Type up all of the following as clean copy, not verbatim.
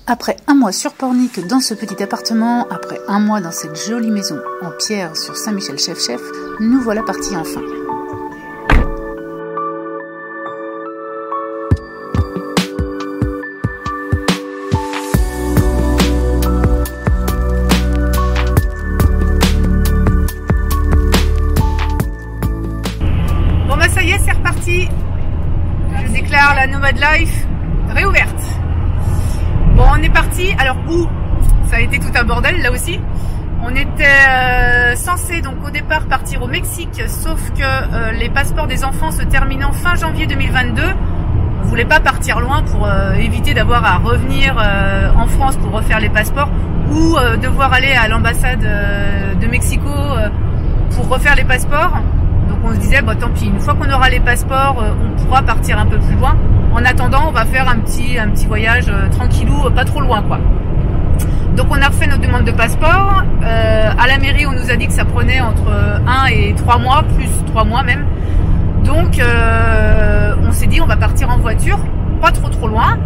Après un mois sur Pornic dans ce petit appartement, après un mois dans cette jolie maison en pierre sur Saint-Michel-Chef-Chef, nous voilà partis enfin. Bon bah ça y est, c'est reparti. Je déclare la Nomad Life réouverte. Bon, on est parti. Alors où? Ça a été tout un bordel là aussi. On était censé donc au départ partir au Mexique, sauf que les passeports des enfants se terminant fin janvier 2022. On voulait pas partir loin pour éviter d'avoir à revenir en France pour refaire les passeports ou devoir aller à l'ambassade de Mexico pour refaire les passeports. Donc on se disait, bah, tant pis, une fois qu'on aura les passeports, on pourra partir un peu plus loin. En attendant, on va faire un petit voyage tranquillou, pas trop loin quoi. Donc on a refait notre demande de passeport. À la mairie, on nous a dit que ça prenait entre 1 et 3 mois, plus 3 mois même. Donc on s'est dit, on va partir en voiture, pas trop loin.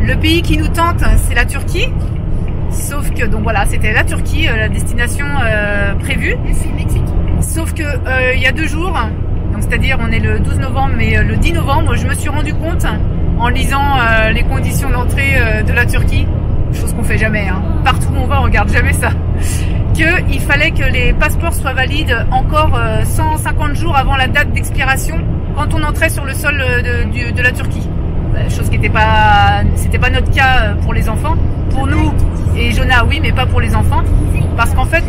Le pays qui nous tente, c'est la Turquie. Sauf que, donc voilà, c'était la Turquie, la destination prévue. C'est le Mexique. Sauf que il y a 2 jours, donc c'est-à-dire on est le 12 novembre, mais le 10 novembre, je me suis rendu compte en lisant les conditions d'entrée de la Turquie, chose qu'on fait jamais, hein. Partout où on va, on regarde jamais ça, qu'il fallait que les passeports soient valides encore 150 jours avant la date d'expiration quand on entrait sur le sol de la Turquie. Chose qui c'était pas notre cas pour les enfants. Pour nous et Jonah, oui, mais pas pour les enfants, parce qu'en fait,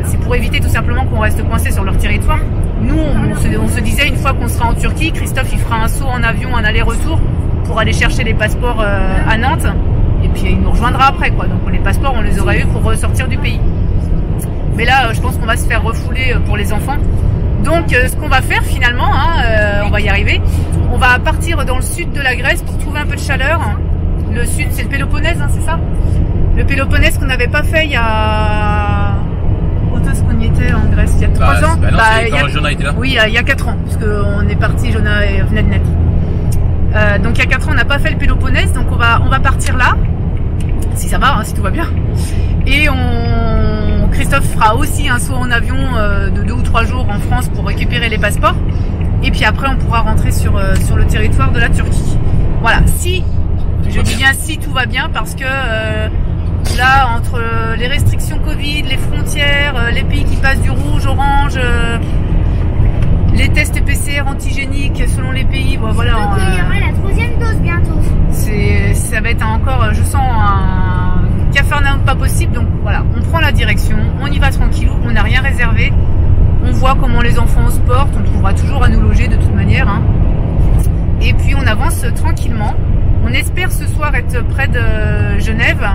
c'est pour éviter tout simplement qu'on reste coincé sur leur territoire. Nous, on se disait, une fois qu'on sera en Turquie, Christophe il fera un saut en avion, un aller-retour pour aller chercher les passeports à Nantes, et puis il nous rejoindra après quoi. Donc les passeports, on les aurait eu pour ressortir du pays. Mais là, je pense qu'on va se faire refouler pour les enfants. Donc ce qu'on va faire finalement, on va y arriver, on va partir dans le sud de la Grèce pour trouver un peu de chaleur. Le sud, c'est le Péloponnèse, hein, c'est ça? Le Péloponnèse qu'on n'avait pas fait il y a... Quand est-ce qu'on y était en Grèce? Il y a 3 ans? Non, quand Jonah était là. Oui, il y a 4 ans, parce qu'on est parti, Jonah venait de naître. Donc il y a 4 ans, on n'a pas fait le Péloponnèse, donc on va partir là, si ça va, hein, si tout va bien. Et Christophe fera aussi un saut en avion de 2 ou 3 jours en France pour récupérer les passeports. Et puis après, on pourra rentrer sur le territoire de la Turquie. Voilà, si, je dis bien si tout va bien, parce que là, entre les restrictions Covid, les frontières, les pays qui passent du rouge, orange, les tests PCR antigéniques selon les pays, bon, voilà. Donc il y aura la 3e dose bientôt. Ça va être encore, je sens un cafarnaum pas possible. Donc voilà, on prend la direction, on y va tranquillou, on n'a rien réservé. On voit comment les enfants se portent, on trouvera toujours à nous loger de toute manière, hein. Et puis on avance tranquillement. On espère ce soir être près de Genève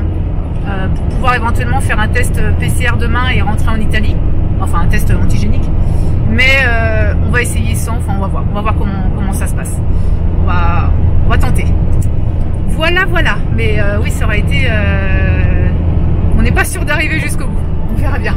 pour pouvoir éventuellement faire un test PCR demain et rentrer en Italie. Enfin un test antigénique. Mais on va essayer sans, enfin on va voir comment ça se passe. On va tenter. Voilà. Mais oui, ça aurait été... on n'est pas sûr d'arriver jusqu'au bout. On verra bien.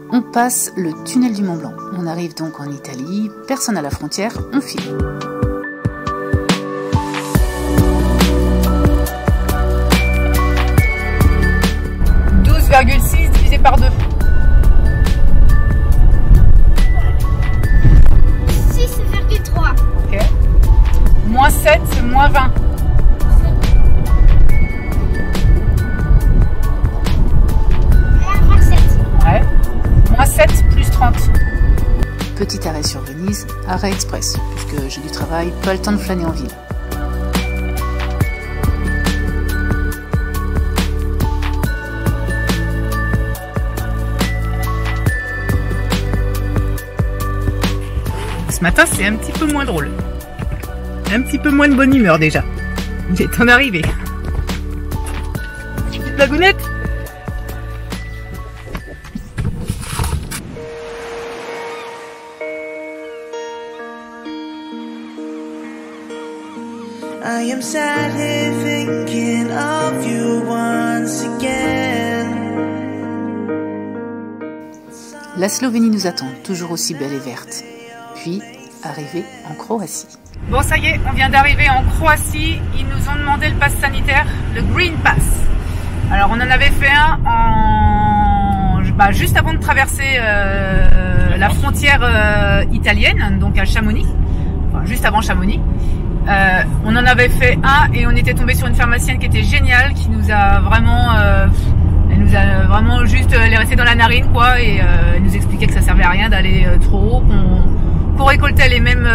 On passe le tunnel du Mont Blanc. On arrive donc en Italie, personne à la frontière, on file. 12,6 divisé par 2. 6,6. Petit arrêt sur Venise, arrêt express, puisque j'ai du travail, pas le temps de flâner en ville. Ce matin, c'est un petit peu moins drôle. Un petit peu moins de bonne humeur déjà. Il est temps d'arriver. Petite blagounette. I am sat here thinking of you once again. La Slovénie nous attend, toujours aussi belle et verte. Puis, arrivée en Croatie. Bon, ça y est, on vient d'arriver en Croatie. Ils nous ont demandé le pass sanitaire, le Green Pass. Alors, on en avait fait un juste avant de traverser la frontière italienne, donc à Chamonix, enfin juste avant Chamonix. On en avait fait un et on était tombé sur une pharmacienne qui était géniale, qui nous a vraiment, elle nous a vraiment juste, elle est restée dans la narine quoi, et elle nous expliquait que ça servait à rien d'aller trop haut, qu'on récoltait les mêmes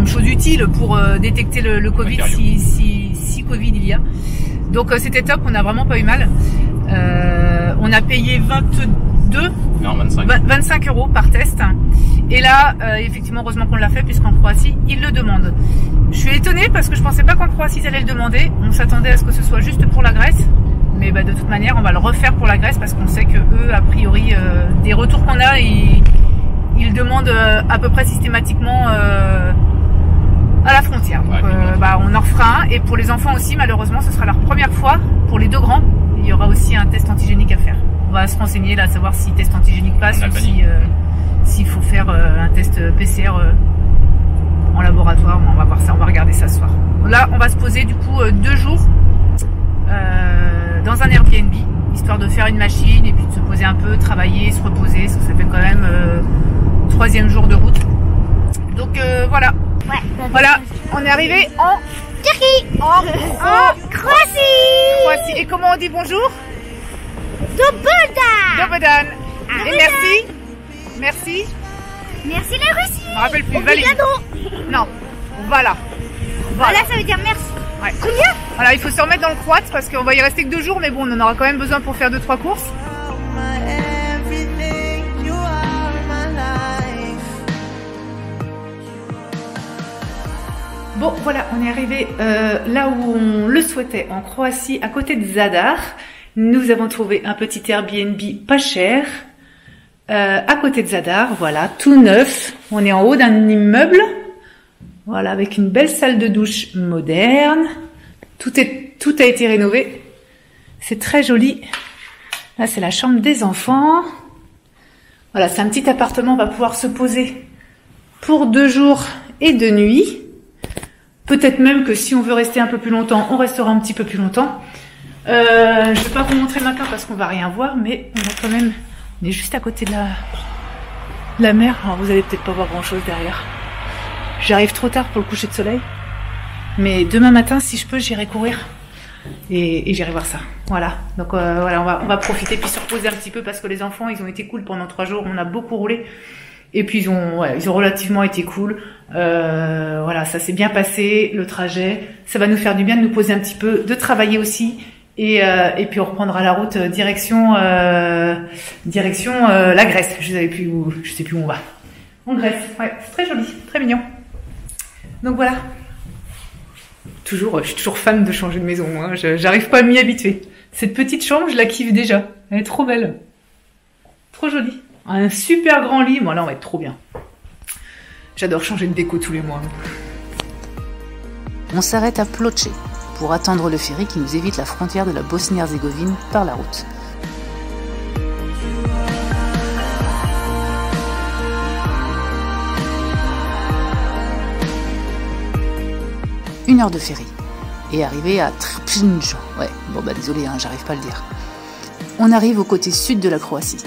choses utiles pour détecter le Covid si Covid il y a. Donc c'était top, on n'a vraiment pas eu mal. On a payé 25 € par test. Et là, effectivement, heureusement qu'on l'a fait, puisqu'en Croatie, ils le demandent. Je suis étonnée parce que je pensais pas qu'en Croatie, ils allaient le demander. On s'attendait à ce que ce soit juste pour la Grèce. Mais de toute manière, on va le refaire pour la Grèce parce qu'on sait que eux, a priori, des retours qu'on a, ils demandent à peu près systématiquement à la frontière. Donc, on en refera un. Et pour les enfants aussi, malheureusement, ce sera leur première fois. Pour les deux grands, il y aura aussi un test antigénique à faire. On va se renseigner là, savoir si test antigénique passe ou s'il faut faire un test PCR en laboratoire. On va voir ça, on va regarder ça ce soir. Là, on va se poser du coup 2 jours dans un Airbnb, histoire de faire une machine et puis de se poser un peu, travailler, se reposer. Ça fait quand même 3e jour de route. Donc voilà. Ouais, voilà, on est arrivé en Turquie. En Croatie. Et comment on dit bonjour? Dobodan. Et merci. Merci. Merci la Russie. Je me rappelle plus. Valide. Non. Voilà. Voilà, ça veut dire merci. Ouais. Combien? Voilà, il faut se remettre dans le croate parce qu'on va y rester que 2 jours, mais bon, on en aura quand même besoin pour faire 2-3 courses. Bon, voilà, on est arrivé là où on le souhaitait, en Croatie, à côté de Zadar. Nous avons trouvé un petit Airbnb pas cher, à côté de Zadar, voilà, tout neuf. On est en haut d'un immeuble, voilà, avec une belle salle de douche moderne. Tout a été rénové. C'est très joli. Là, c'est la chambre des enfants. Voilà, c'est un petit appartement, on va pouvoir se poser pour 2 jours et 2 nuits. Peut-être même que si on veut rester un peu plus longtemps, on restera un petit peu plus longtemps. Je vais pas vous montrer ma carte parce qu'on va rien voir, mais on va quand même... On est juste à côté de la mer. Alors vous allez peut-être pas voir grand chose derrière. J'arrive trop tard pour le coucher de soleil. Mais demain matin, si je peux, j'irai courir. Et j'irai voir ça. Voilà. Donc voilà, on va profiter puis se reposer un petit peu parce que les enfants, ils ont été cool pendant 3 jours. On a beaucoup roulé. Et puis ils ont relativement été cool. Voilà, ça s'est bien passé, le trajet. Ça va nous faire du bien de nous poser un petit peu, de travailler aussi. Et puis on reprendra la route direction la Grèce. Je sais plus où on va. En Grèce, ouais, c'est très joli, très mignon. Donc voilà. Je suis toujours fan de changer de maison. Hein. J'arrive pas à m'y habituer. Cette petite chambre, je la kiffe déjà. Elle est trop belle, trop jolie. Un super grand lit. Bon là, on va être trop bien. J'adore changer de déco tous les mois. On s'arrête à Ploče pour attendre le ferry qui nous évite la frontière de la Bosnie-Herzégovine par la route. Une heure de ferry et arrivé à Trpinj. Ouais, bon bah désolé, hein, j'arrive pas à le dire. On arrive au côté sud de la Croatie.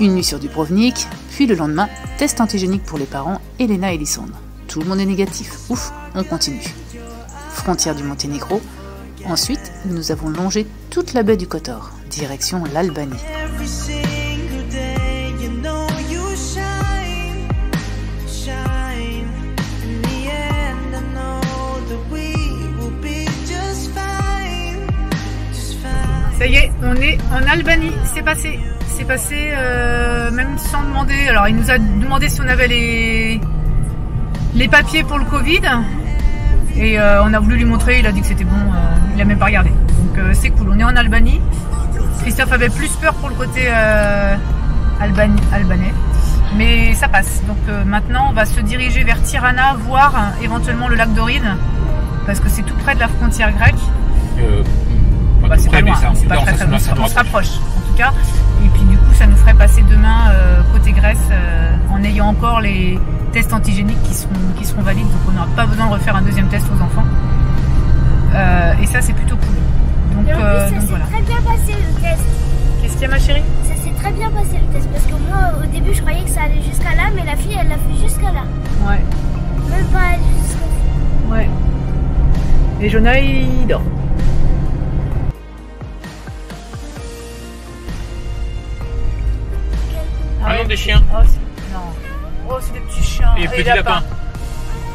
Une nuit sur Dubrovnik, puis le lendemain, test antigénique pour les parents, Elena et Lissandre. Tout le monde est négatif, ouf. on continue. Frontière du Monténégro. Ensuite, nous avons longé toute la baie du Kotor, direction l'Albanie. Every single day, you know you shine, shine. In the end, I know that we will be just fine, just fine. Ça y est, on est en Albanie, c'est passé. C'est passé même sans demander. Alors il nous a demandé si on avait les papiers pour le Covid. Et on a voulu lui montrer, il a dit que c'était bon, il a même pas regardé. Donc c'est cool, on est en Albanie. Christophe avait plus peur pour le côté albanais. Mais ça passe. Donc maintenant on va se diriger vers Tirana, voir éventuellement le lac d'Oride. Parce que c'est tout près de la frontière grecque. Bah, c'est pas loin, c'est pas très loin, on se rapproche en tout cas. Et puis du coup ça nous ferait passer demain côté Grèce en ayant encore les tests antigéniques qui seront valides, donc on n'aura pas besoin de refaire un deuxième test aux enfants. Et ça c'est plutôt cool. Donc, Et en plus, ça donc s'est voilà. très bien passé le test. Qu'est-ce qu'il y a ma chérie? Ça s'est très bien passé le test parce que moi au début je croyais que ça allait jusqu'à là, mais la fille elle l'a fait jusqu'à là. Ouais. Même pas aller jusqu'à. Ouais. Et Jonah il dort. Ah non, des chiens. Oh, non. Oh, c'est des petits chiens. Et petits lapins.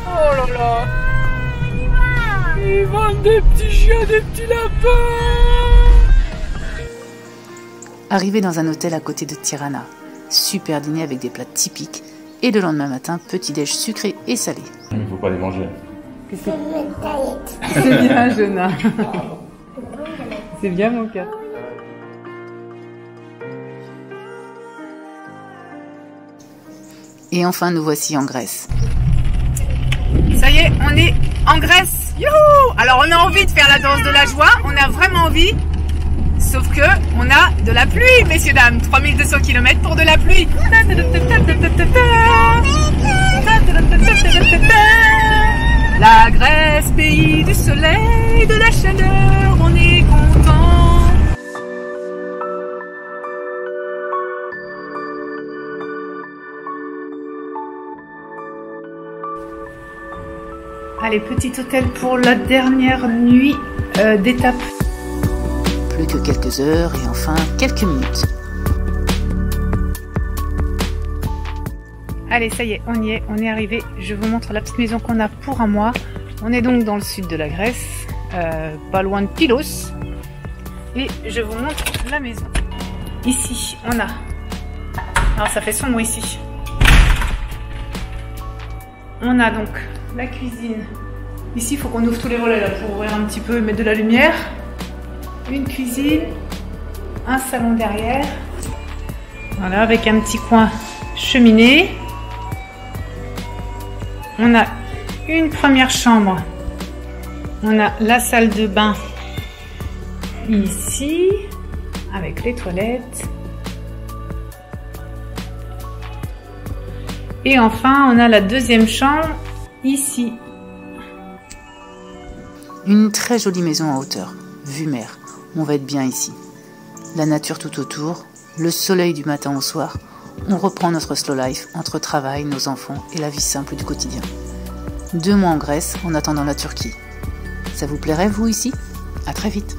Oh là là. Ils vendent des petits chiens, des petits lapins. Arrivé dans un hôtel à côté de Tirana. Super dîner avec des plats typiques. Et le lendemain matin, petit-déj sucré et salé. Il ne faut pas les manger. C'est bien, Jonah. C'est bien, mon cœur. Et enfin, nous voici en Grèce. Ça y est, on est en Grèce. Youhou! Alors, on a envie de faire la danse de la joie. On a vraiment envie. Sauf que on a de la pluie, messieurs, dames. 3200 km pour de la pluie. La Grèce, pays du soleil, de la chaleur, on est content. Allez, petit hôtel pour la dernière nuit d'étape. Plus que quelques heures et enfin quelques minutes. Allez, ça y est, on y est, on est arrivé. Je vous montre la petite maison qu'on a pour un mois. On est donc dans le sud de la Grèce, pas loin de Pylos. Et je vous montre la maison. Ici, on a... Alors, ça fait sombre ici. On a donc la cuisine. Ici, il faut qu'on ouvre tous les volets là pour ouvrir un petit peu et mettre de la lumière. Une cuisine, un salon derrière. Voilà, avec un petit coin cheminée. On a une première chambre. On a la salle de bain ici, avec les toilettes. Et enfin, on a la deuxième chambre ici. Une très jolie maison en hauteur, vue mer. On va être bien ici. La nature tout autour, le soleil du matin au soir. On reprend notre slow life entre travail, nos enfants et la vie simple du quotidien. 2 mois en Grèce en attendant la Turquie. Ça vous plairait, vous, ici? À très vite.